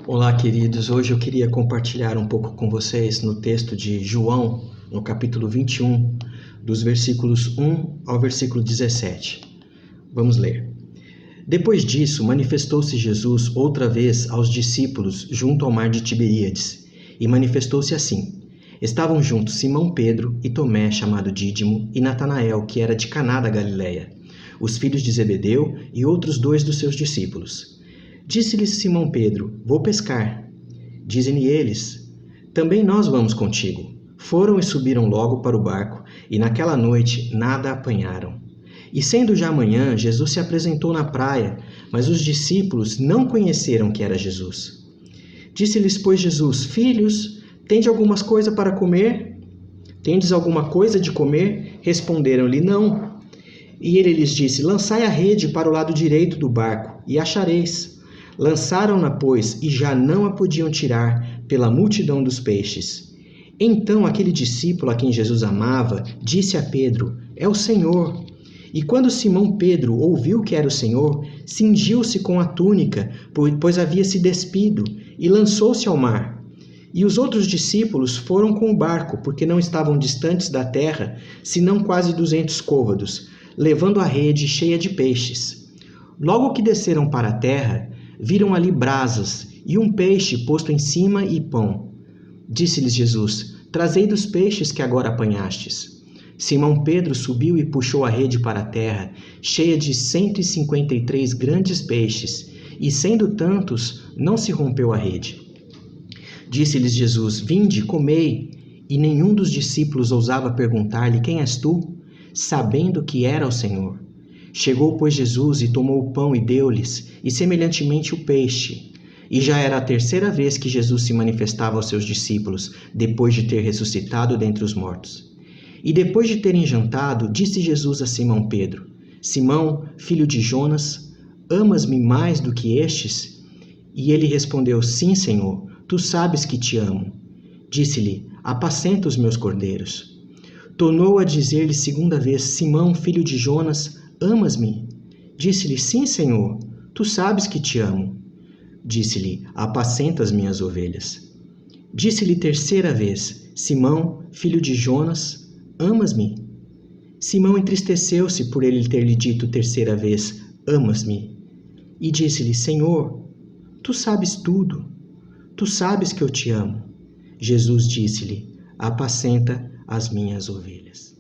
Olá, queridos. Hoje eu queria compartilhar um pouco com vocês no texto de João, no capítulo 21, dos versículos 1 ao versículo 17. Vamos ler. Depois disso, manifestou-se Jesus outra vez aos discípulos junto ao mar de Tiberíades, e manifestou-se assim. Estavam juntos Simão Pedro e Tomé, chamado Dídimo, e Natanael, que era de Caná da Galileia, os filhos de Zebedeu e outros 2 dos seus discípulos. Disse-lhes Simão Pedro: Vou pescar. Dizem-lhe eles: Também nós vamos contigo. Foram e subiram logo para o barco, e naquela noite nada apanharam. E sendo já manhã, Jesus se apresentou na praia, mas os discípulos não conheceram que era Jesus. Disse-lhes, pois, Jesus: Filhos, tendes algumas coisas para comer? Tendes alguma coisa de comer? Responderam-lhe: Não. E ele lhes disse: Lançai a rede para o lado direito do barco, e achareis. Lançaram-na, pois, e já não a podiam tirar pela multidão dos peixes. Então aquele discípulo a quem Jesus amava disse a Pedro: É o Senhor. E quando Simão Pedro ouviu que era o Senhor, cingiu-se com a túnica, pois havia se despido, e lançou-se ao mar. E os outros discípulos foram com o barco, porque não estavam distantes da terra, senão quase 200 côvados, levando a rede cheia de peixes. Logo que desceram para a terra, viram ali brasas e um peixe posto em cima e pão. Disse-lhes Jesus: Trazei dos peixes que agora apanhastes. Simão Pedro subiu e puxou a rede para a terra, cheia de 153 grandes peixes, e sendo tantos, não se rompeu a rede. Disse-lhes Jesus: Vinde, comei. E nenhum dos discípulos ousava perguntar-lhe: Quem és tu? Sabendo que era o Senhor. Chegou, pois, Jesus e tomou o pão e deu-lhes, e semelhantemente o peixe. E já era a 3ª vez que Jesus se manifestava aos seus discípulos, depois de ter ressuscitado dentre os mortos. E depois de terem jantado, disse Jesus a Simão Pedro: Simão, filho de Jonas, amas-me mais do que estes? E ele respondeu: Sim, Senhor, tu sabes que te amo. Disse-lhe: Apacenta os meus cordeiros. Tornou a dizer-lhe 2ª vez: Simão, filho de Jonas, amas-me? Disse-lhe: Sim, Senhor, tu sabes que te amo. Disse-lhe: Apacenta as minhas ovelhas. Disse-lhe 3ª vez: Simão, filho de Jonas, amas-me? Simão entristeceu-se por ele ter lhe dito 3ª vez: Amas-me? E disse-lhe: Senhor, tu sabes tudo. Tu sabes que eu te amo. Jesus disse-lhe: Apacenta as minhas ovelhas.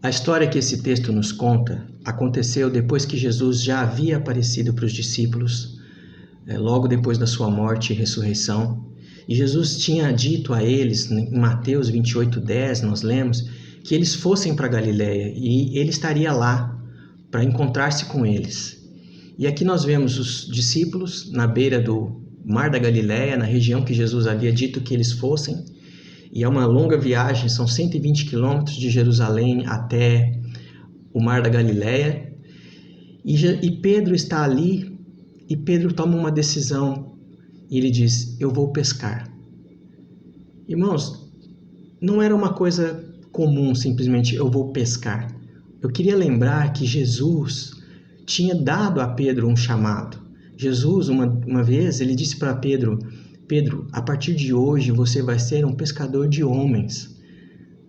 A história que esse texto nos conta aconteceu depois que Jesus já havia aparecido para os discípulos, logo depois da sua morte e ressurreição. E Jesus tinha dito a eles, em Mateus 28:10, nós lemos, que eles fossem para Galileia e ele estaria lá para encontrar-se com eles. E aqui nós vemos os discípulos na beira do Mar da Galileia, na região que Jesus havia dito que eles fossem. E é uma longa viagem, são 120 quilômetros de Jerusalém até o Mar da Galileia. E Pedro está ali, e Pedro toma uma decisão, e ele diz: Eu vou pescar. Irmãos, não era uma coisa comum simplesmente eu vou pescar. Eu queria lembrar que Jesus tinha dado a Pedro um chamado. Jesus, uma vez, ele disse para Pedro: Pedro, a partir de hoje você vai ser um pescador de homens.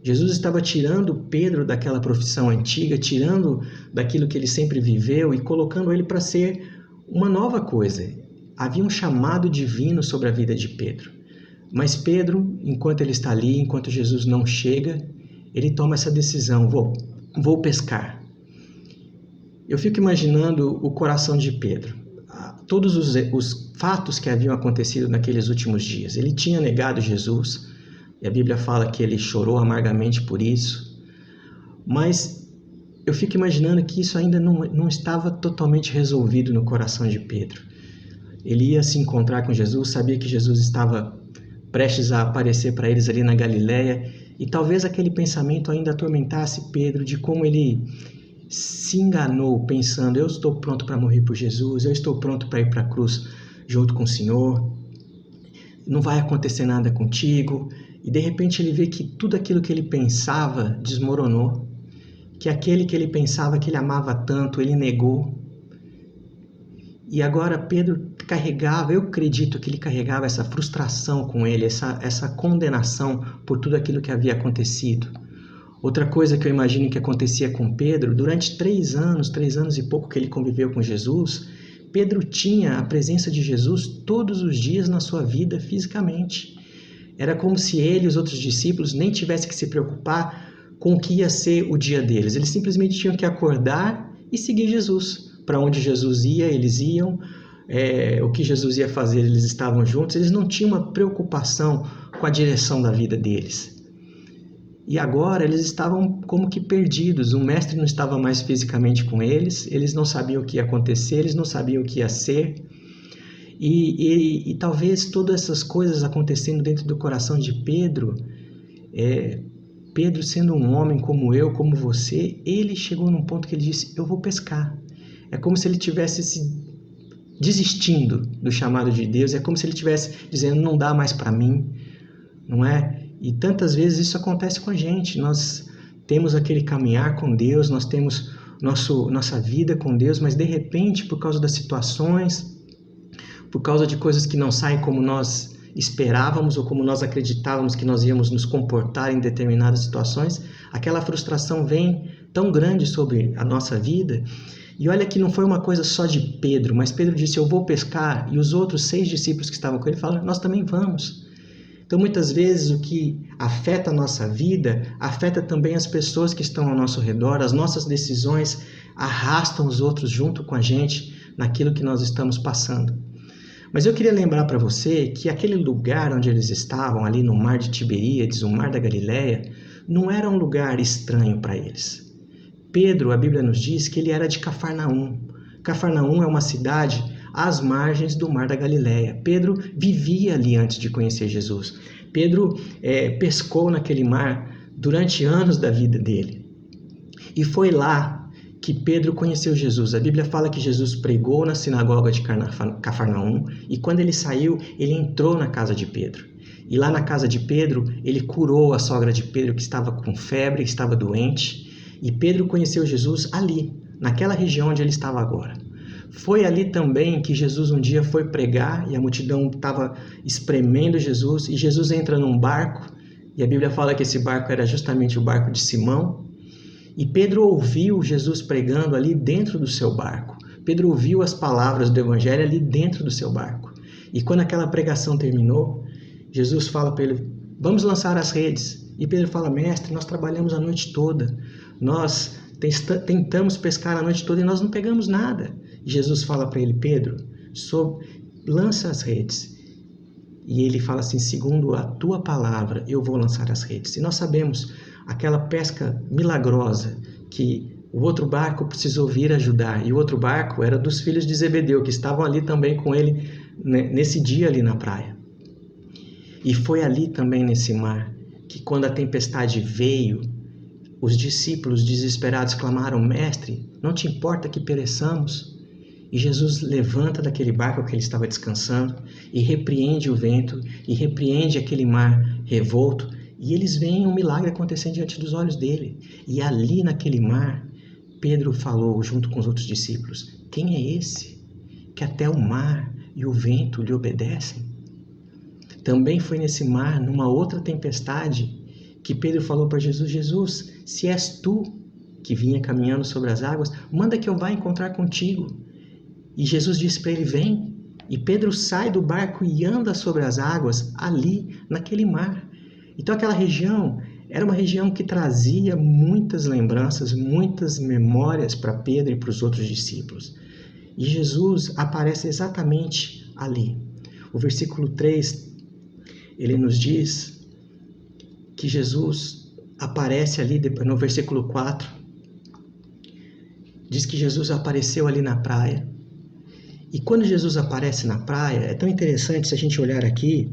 Jesus estava tirando Pedro daquela profissão antiga, tirando daquilo que ele sempre viveu e colocando ele para ser uma nova coisa. Havia um chamado divino sobre a vida de Pedro. Mas Pedro, enquanto ele está ali, enquanto Jesus não chega, ele toma essa decisão: vou pescar. Eu fico imaginando o coração de Pedro. Todos os fatos que haviam acontecido naqueles últimos dias. Ele tinha negado Jesus, e a Bíblia fala que ele chorou amargamente por isso. Mas eu fico imaginando que isso ainda não estava totalmente resolvido no coração de Pedro. Ele ia se encontrar com Jesus, sabia que Jesus estava prestes a aparecer para eles ali na Galileia, e talvez aquele pensamento ainda atormentasse Pedro de como ele se enganou pensando: eu estou pronto para morrer por Jesus, eu estou pronto para ir para a cruz junto com o Senhor, não vai acontecer nada contigo. E de repente ele vê que tudo aquilo que ele pensava desmoronou, que aquele que ele pensava que ele amava tanto, ele negou. E agora Pedro carregava, eu acredito que ele carregava essa frustração com ele, essa condenação por tudo aquilo que havia acontecido. Outra coisa que eu imagino que acontecia com Pedro, durante 3 anos e pouco que ele conviveu com Jesus, Pedro tinha a presença de Jesus todos os dias na sua vida fisicamente. Era como se ele e os outros discípulos nem tivessem que se preocupar com o que ia ser o dia deles. Eles simplesmente tinham que acordar e seguir Jesus. Para onde Jesus ia, eles iam. O que Jesus ia fazer, eles estavam juntos. Eles não tinham uma preocupação com a direção da vida deles. E agora eles estavam como que perdidos. O mestre não estava mais fisicamente com eles. Eles não sabiam o que ia acontecer, eles não sabiam o que ia ser. E talvez todas essas coisas acontecendo dentro do coração de Pedro, Pedro sendo um homem como eu, como você, ele chegou num ponto que ele disse, eu vou pescar. É como se ele tivesse se desistindo do chamado de Deus, é como se ele estivesse dizendo, não dá mais para mim, não é? E tantas vezes isso acontece com a gente, nós temos aquele caminhar com Deus, nós temos nossa vida com Deus, mas de repente, por causa das situações, por causa de coisas que não saem como nós esperávamos ou como nós acreditávamos que nós íamos nos comportar em determinadas situações, aquela frustração vem tão grande sobre a nossa vida. E olha que não foi uma coisa só de Pedro, mas Pedro disse, eu vou pescar, e os outros 6 discípulos que estavam com ele falaram, nós também vamos. Então, muitas vezes, o que afeta a nossa vida, afeta também as pessoas que estão ao nosso redor, as nossas decisões arrastam os outros junto com a gente naquilo que nós estamos passando. Mas eu queria lembrar para você que aquele lugar onde eles estavam, ali no mar de Tiberíades, o mar da Galileia, não era um lugar estranho para eles. Pedro, a Bíblia nos diz que ele era de Cafarnaum. Cafarnaum é uma cidade às margens do mar da Galileia. Pedro vivia ali antes de conhecer Jesus. Pedro pescou naquele mar durante anos da vida dele. E foi lá que Pedro conheceu Jesus. A Bíblia fala que Jesus pregou na sinagoga de Cafarnaum e quando ele saiu, ele entrou na casa de Pedro. E lá na casa de Pedro, ele curou a sogra de Pedro que estava com febre, que estava doente. E Pedro conheceu Jesus ali, naquela região onde ele estava agora. Foi ali também que Jesus um dia foi pregar e a multidão estava espremendo Jesus. E Jesus entra num barco e a Bíblia fala que esse barco era justamente o barco de Simão. E Pedro ouviu Jesus pregando ali dentro do seu barco. Pedro ouviu as palavras do Evangelho ali dentro do seu barco. E quando aquela pregação terminou, Jesus fala para ele, vamos lançar as redes. E Pedro fala, mestre, nós trabalhamos a noite toda. Nós tentamos pescar a noite toda e nós não pegamos nada. E Jesus fala para ele, Pedro, lança as redes. E ele fala assim, segundo a tua palavra, eu vou lançar as redes. E nós sabemos aquela pesca milagrosa que o outro barco precisou vir ajudar. E o outro barco era dos filhos de Zebedeu, que estavam ali também com ele nesse dia ali na praia. E foi ali também nesse mar que quando a tempestade veio, os discípulos desesperados clamaram, mestre, não te importa que pereçamos? E Jesus levanta daquele barco que ele estava descansando e repreende o vento e repreende aquele mar revolto. E eles veem um milagre acontecendo diante dos olhos dele. E ali naquele mar, Pedro falou junto com os outros discípulos, quem é esse que até o mar e o vento lhe obedecem? Também foi nesse mar, numa outra tempestade, que Pedro falou para Jesus, Jesus, se és tu que vinha caminhando sobre as águas, manda que eu vá encontrar contigo. E Jesus disse para ele, vem. E Pedro sai do barco e anda sobre as águas ali, naquele mar. Então aquela região era uma região que trazia muitas lembranças, muitas memórias para Pedro e para os outros discípulos. E Jesus aparece exatamente ali. O versículo 3, ele nos diz que Jesus aparece ali, no versículo 4, diz que Jesus apareceu ali na praia. E quando Jesus aparece na praia, é tão interessante se a gente olhar aqui,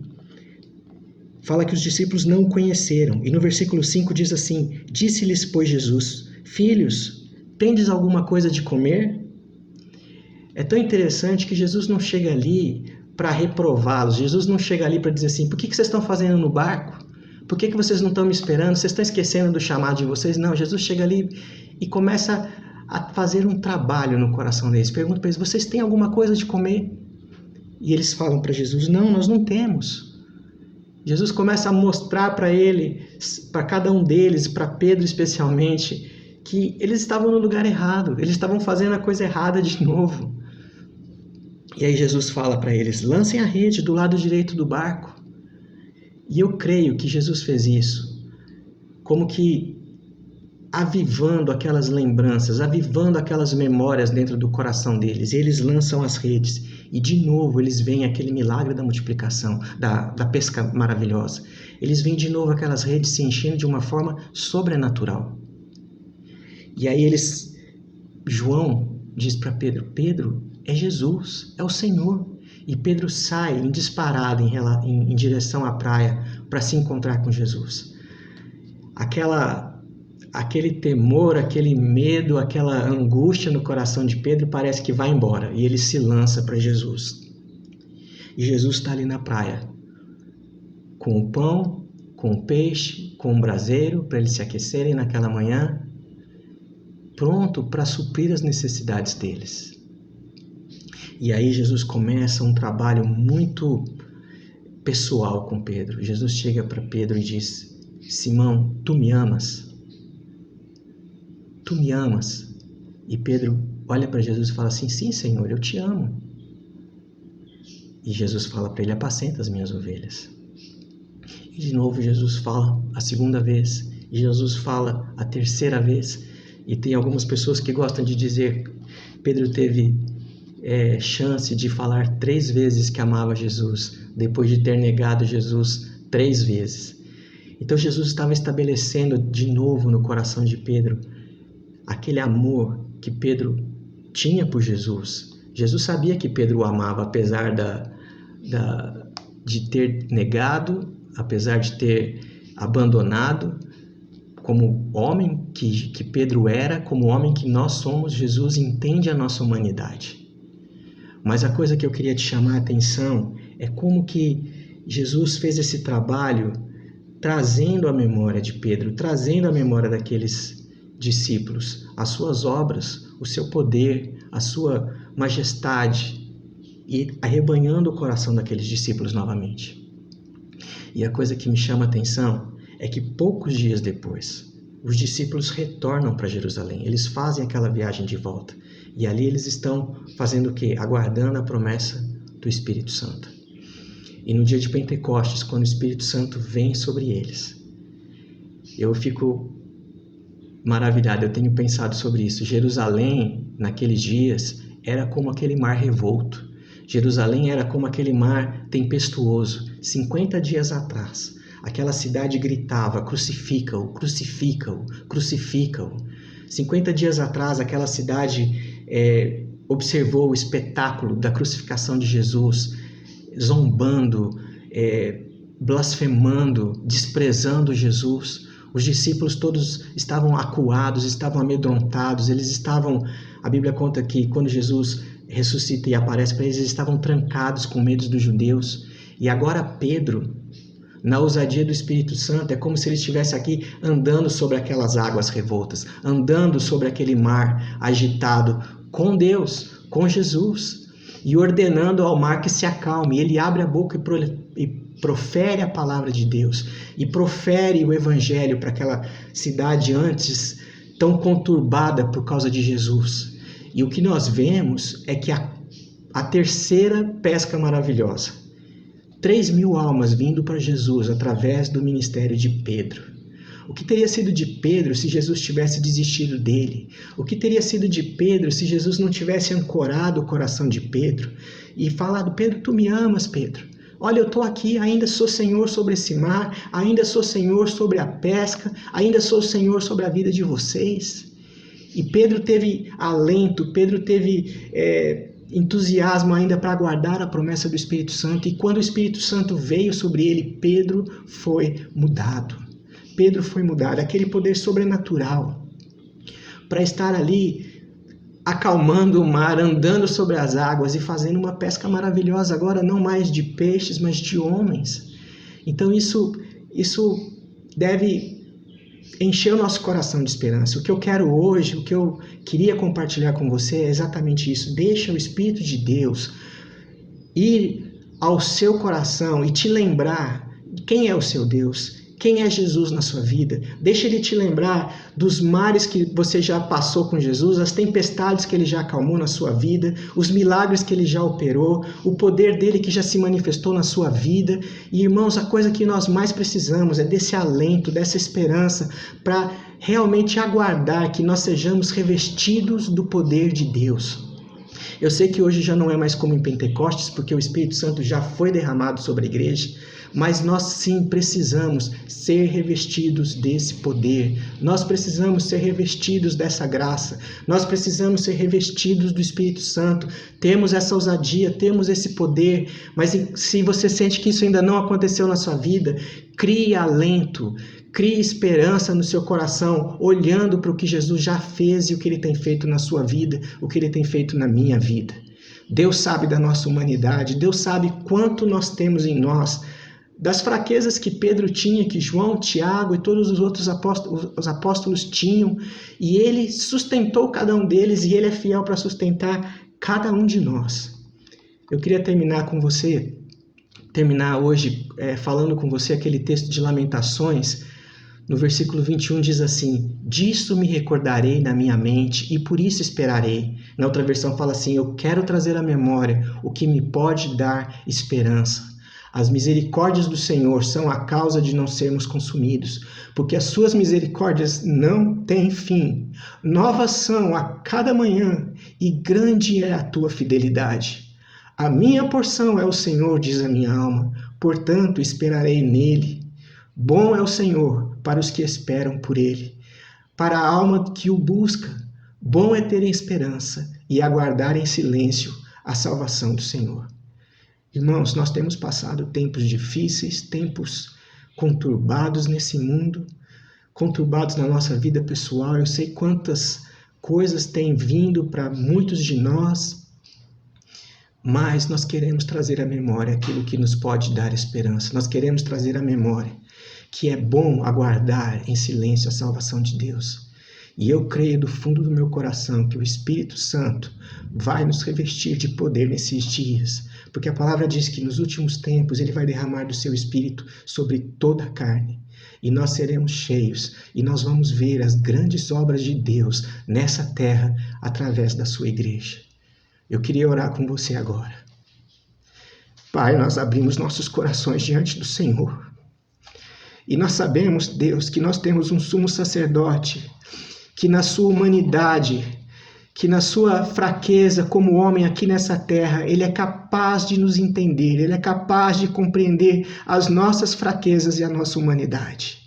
fala que os discípulos não o conheceram. E no versículo 5 diz assim, disse-lhes, pois, Jesus, filhos, tendes alguma coisa de comer? É tão interessante que Jesus não chega ali para reprová-los. Jesus não chega ali para dizer assim, por que vocês estão fazendo no barco? Por que vocês não estão me esperando? Vocês estão esquecendo do chamado de vocês? Não, Jesus chega ali e começa a fazer um trabalho no coração deles. Pergunta para eles, vocês têm alguma coisa de comer? E eles falam para Jesus: não, nós não temos. Jesus começa a mostrar para ele, para cada um deles, para Pedro especialmente, que eles estavam no lugar errado, eles estavam fazendo a coisa errada de novo. E aí Jesus fala para eles: lancem a rede do lado direito do barco. E eu creio que Jesus fez isso, como que avivando aquelas lembranças, avivando aquelas memórias dentro do coração deles. E eles lançam as redes e de novo eles veem aquele milagre da multiplicação, da pesca maravilhosa. Eles veem de novo aquelas redes se enchendo de uma forma sobrenatural. E aí João diz para Pedro: Pedro, é Jesus, é o Senhor. E Pedro sai em disparada em direção à praia para se encontrar com Jesus. Aquele temor, aquele medo, aquela angústia no coração de Pedro parece que vai embora. E ele se lança para Jesus. E Jesus está ali na praia, com o pão, com o peixe, com o braseiro, para eles se aquecerem naquela manhã, pronto para suprir as necessidades deles. E aí Jesus começa um trabalho muito pessoal com Pedro. Jesus chega para Pedro e diz: Simão, tu me amas? Tu me amas? E Pedro olha para Jesus e fala assim: sim, Senhor, eu te amo. E Jesus fala para ele: apacenta as minhas ovelhas. E de novo Jesus fala a segunda vez, e Jesus fala a terceira vez. E tem algumas pessoas que gostam de dizer que Pedro teve chance de falar 3 vezes que amava Jesus, depois de ter negado Jesus 3 vezes. Então Jesus estava estabelecendo de novo no coração de Pedro aquele amor que Pedro tinha por Jesus. Jesus sabia que Pedro o amava, apesar de ter negado, apesar de ter abandonado. Como homem que Pedro era, como homem que nós somos, Jesus entende a nossa humanidade. Mas a coisa que eu queria te chamar a atenção é como que Jesus fez esse trabalho trazendo a memória de Pedro, trazendo a memória daqueles discípulos, as suas obras, o seu poder, a sua majestade, e arrebanhando o coração daqueles discípulos novamente. E a coisa que me chama a atenção é que poucos dias depois, os discípulos retornam para Jerusalém. Eles fazem aquela viagem de volta. E ali eles estão fazendo o quê? Aguardando a promessa do Espírito Santo. E no dia de Pentecostes, quando o Espírito Santo vem sobre eles, eu fico maravilhado, eu tenho pensado sobre isso. Jerusalém, naqueles dias, era como aquele mar revolto. Jerusalém era como aquele mar tempestuoso. 50 dias atrás, aquela cidade gritava: crucifica-o, crucifica-o, crucifica-o. 50 dias atrás, aquela cidade observou o espetáculo da crucificação de Jesus, zombando, blasfemando, desprezando Jesus. Os discípulos todos estavam acuados, estavam amedrontados, a Bíblia conta que quando Jesus ressuscita e aparece para eles, eles estavam trancados com medo dos judeus. E agora Pedro, na ousadia do Espírito Santo, é como se ele estivesse aqui andando sobre aquelas águas revoltas, andando sobre aquele mar agitado com Deus, com Jesus, e ordenando ao mar que se acalme. Ele abre a boca e profere a palavra de Deus, e profere o evangelho para aquela cidade antes tão conturbada por causa de Jesus. E o que nós vemos é que a terceira pesca maravilhosa, 3.000 almas vindo para Jesus através do ministério de Pedro. O que teria sido de Pedro se Jesus tivesse desistido dele? O que teria sido de Pedro se Jesus não tivesse ancorado o coração de Pedro e falado: Pedro, tu me amas, Pedro? Olha, eu estou aqui, ainda sou Senhor sobre esse mar, ainda sou Senhor sobre a pesca, ainda sou Senhor sobre a vida de vocês. E Pedro teve alento, Pedro teve entusiasmo ainda para aguardar a promessa do Espírito Santo. E quando o Espírito Santo veio sobre ele, Pedro foi mudado. Pedro foi mudado, aquele poder sobrenatural para estar ali acalmando o mar, andando sobre as águas e fazendo uma pesca maravilhosa, agora não mais de peixes, mas de homens. Então isso deve encher o nosso coração de esperança. O que eu quero hoje, o que eu queria compartilhar com você é exatamente isso. Deixa o Espírito de Deus ir ao seu coração e te lembrar quem é o seu Deus, quem é Jesus na sua vida. Deixa ele te lembrar dos mares que você já passou com Jesus, as tempestades que ele já acalmou na sua vida, os milagres que ele já operou, o poder dele que já se manifestou na sua vida. E, irmãos, a coisa que nós mais precisamos é desse alento, dessa esperança, para realmente aguardar que nós sejamos revestidos do poder de Deus. Eu sei que hoje já não é mais como em Pentecostes, porque o Espírito Santo já foi derramado sobre a igreja, mas nós sim precisamos ser revestidos desse poder, nós precisamos ser revestidos dessa graça, nós precisamos ser revestidos do Espírito Santo, temos essa ousadia, temos esse poder, mas se você sente que isso ainda não aconteceu na sua vida, crie alento, crie esperança no seu coração, olhando para o que Jesus já fez e o que ele tem feito na sua vida, o que ele tem feito na minha vida. Deus sabe da nossa humanidade, Deus sabe quanto nós temos em nós, das fraquezas que Pedro tinha, que João, Tiago e todos os outros apóstolos tinham, e ele sustentou cada um deles, e ele é fiel para sustentar cada um de nós. Eu queria terminar hoje falando com você aquele texto de Lamentações. No versículo 21 diz assim: disso me recordarei na minha mente e por isso esperarei. Na outra versão fala assim: eu quero trazer à memória o que me pode dar esperança. As misericórdias do Senhor são a causa de não sermos consumidos, porque as suas misericórdias não têm fim. Novas são a cada manhã e grande é a tua fidelidade. A minha porção é o Senhor, diz a minha alma, portanto esperarei nele. Bom é o Senhor para os que esperam por ele, para a alma que o busca. Bom é ter esperança e aguardar em silêncio a salvação do Senhor. Irmãos, nós temos passado tempos difíceis, tempos conturbados nesse mundo, conturbados na nossa vida pessoal. Eu sei quantas coisas têm vindo para muitos de nós, mas nós queremos trazer à memória aquilo que nos pode dar esperança. Nós queremos trazer à memória que é bom aguardar em silêncio a salvação de Deus. E eu creio do fundo do meu coração que o Espírito Santo vai nos revestir de poder nesses dias, porque a palavra diz que nos últimos tempos ele vai derramar do seu Espírito sobre toda a carne. E nós seremos cheios, e nós vamos ver as grandes obras de Deus nessa terra através da sua igreja. Eu queria orar com você agora. Pai, nós abrimos nossos corações diante do Senhor. E nós sabemos, Deus, que nós temos um sumo sacerdote, que na sua humanidade, que na sua fraqueza como homem aqui nessa terra, ele é capaz de nos entender, ele é capaz de compreender as nossas fraquezas e a nossa humanidade.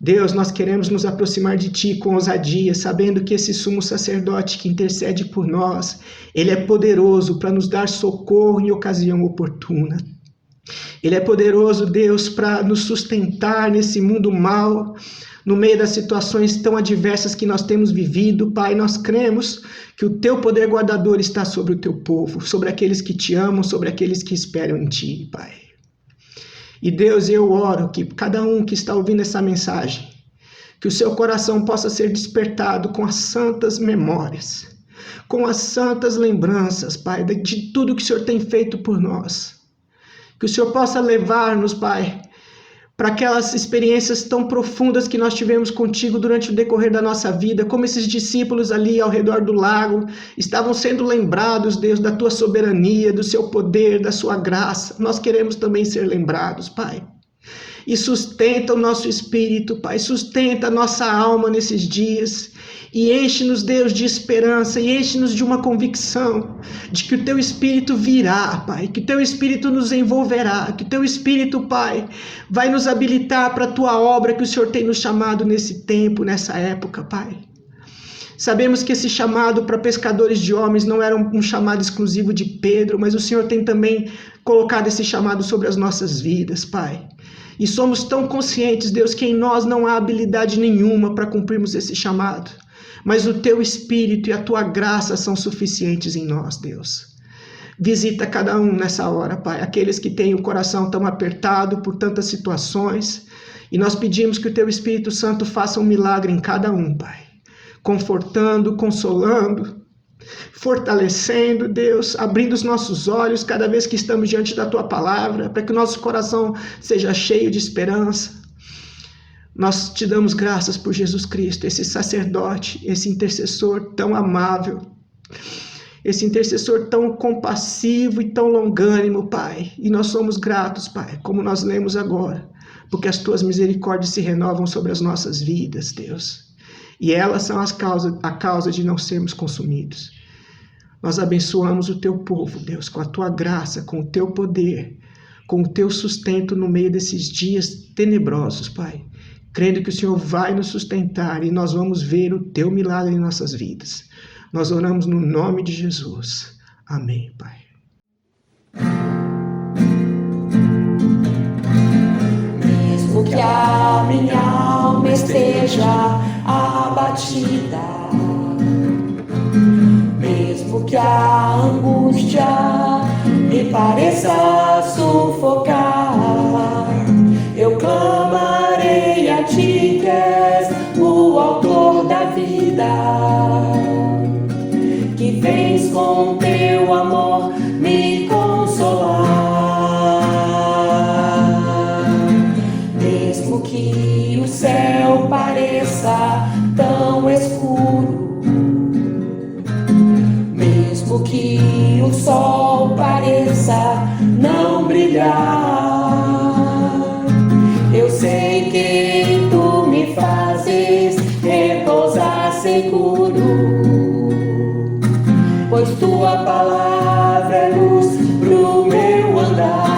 Deus, nós queremos nos aproximar de Ti com ousadia, sabendo que esse sumo sacerdote que intercede por nós, ele é poderoso para nos dar socorro em ocasião oportuna. Ele é poderoso, Deus, para nos sustentar nesse mundo mau, no meio das situações tão adversas que nós temos vivido. Pai, nós cremos que o Teu poder guardador está sobre o Teu povo, sobre aqueles que Te amam, sobre aqueles que esperam em Ti, Pai. E Deus, eu oro que cada um que está ouvindo essa mensagem, que o seu coração possa ser despertado com as santas memórias, com as santas lembranças, Pai, de tudo que o Senhor tem feito por nós. Que o Senhor possa levar-nos, Pai, para aquelas experiências tão profundas que nós tivemos contigo durante o decorrer da nossa vida, como esses discípulos ali ao redor do lago estavam sendo lembrados, Deus, da Tua soberania, do Seu poder, da Sua graça. Nós queremos também ser lembrados, Pai. E sustenta o nosso espírito, Pai, sustenta a nossa alma nesses dias. E enche-nos, Deus, de esperança, e enche-nos de uma convicção de que o Teu Espírito virá, Pai, que o Teu Espírito nos envolverá, que o Teu Espírito, Pai, vai nos habilitar para a Tua obra que o Senhor tem nos chamado nesse tempo, nessa época, Pai. Sabemos que esse chamado para pescadores de homens não era um chamado exclusivo de Pedro, mas o Senhor tem também colocado esse chamado sobre as nossas vidas, Pai. E somos tão conscientes, Deus, que em nós não há habilidade nenhuma para cumprirmos esse chamado. Mas o Teu Espírito e a Tua graça são suficientes em nós, Deus. Visita cada um nessa hora, Pai, aqueles que têm o coração tão apertado por tantas situações. E nós pedimos que o Teu Espírito Santo faça um milagre em cada um, Pai. Confortando, consolando, fortalecendo, Deus, abrindo os nossos olhos cada vez que estamos diante da Tua palavra, para que o nosso coração seja cheio de esperança. Nós te damos graças por Jesus Cristo, esse sacerdote, esse intercessor tão amável, esse intercessor tão compassivo e tão longânimo, Pai. E nós somos gratos, Pai, como nós lemos agora, porque as Tuas misericórdias se renovam sobre as nossas vidas, Deus. E elas são a causa de não sermos consumidos. Nós abençoamos o Teu povo, Deus, com a Tua graça, com o Teu poder, com o Teu sustento no meio desses dias tenebrosos, Pai. Crendo que o Senhor vai nos sustentar e nós vamos ver o Teu milagre em nossas vidas. Nós oramos no nome de Jesus. Amém, Pai. Mesmo que a minha alma esteja abatida, mesmo que a angústia me pareça sufocar, eu clamarei a Ti, que és o autor da vida, que vens com Teu amor me consolar. Mesmo que o céu pareça tão escuro, mesmo que o sol pareça não brilhar, eu sei que Tu me fazes repousar seguro, pois Tua palavra é luz pro meu andar.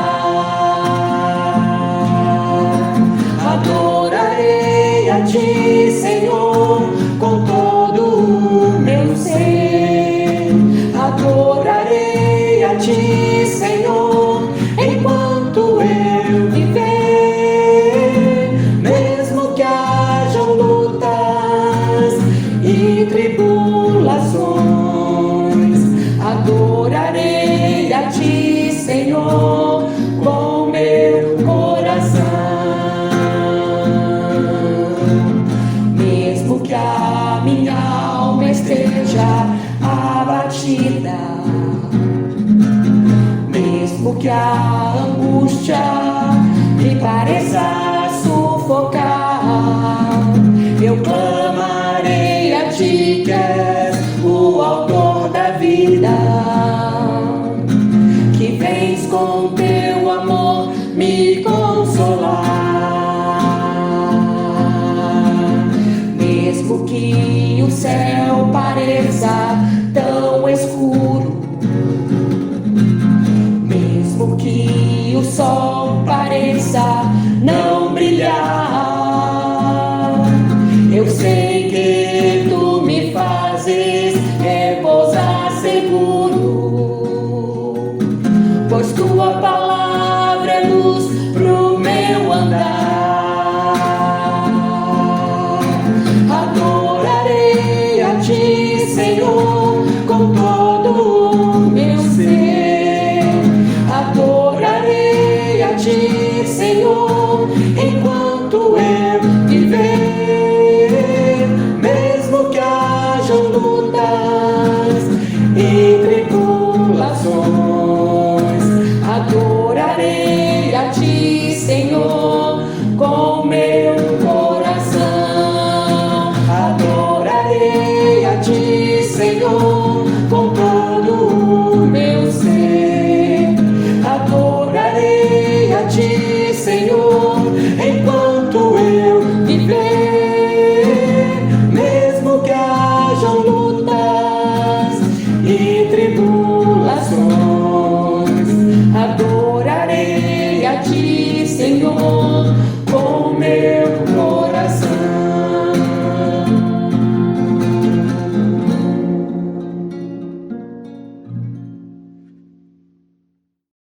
Adorarei a Ti, Senhor, com todo o meu ser. Adorarei a Ti, Senhor, enquanto eu viver. Mesmo que hajam lutas e tribulações, adorarei a Ti, Senhor, com meu coração. Mesmo que a minha alma esteja abatida, mesmo que a angústia me pareça sufocar, eu clamarei a Ti, que és o autor da vida, que vens com Teu amor me consolar. Mesmo que o céu pareça tão escuro, mesmo que o sol pareça não brilhar, eu sei que Tu me fazes repousar seguro, pois Tua palavra é luz pro meu andar. Adorarei a Ti, Senhor, com todo o meu ser. Adorarei a Ti, Senhor, enquanto eu viver. Mesmo que hajam lutas e tribulações, adorarei a Ti, Senhor, com meu coração. Adorarei a Ti, Senhor, com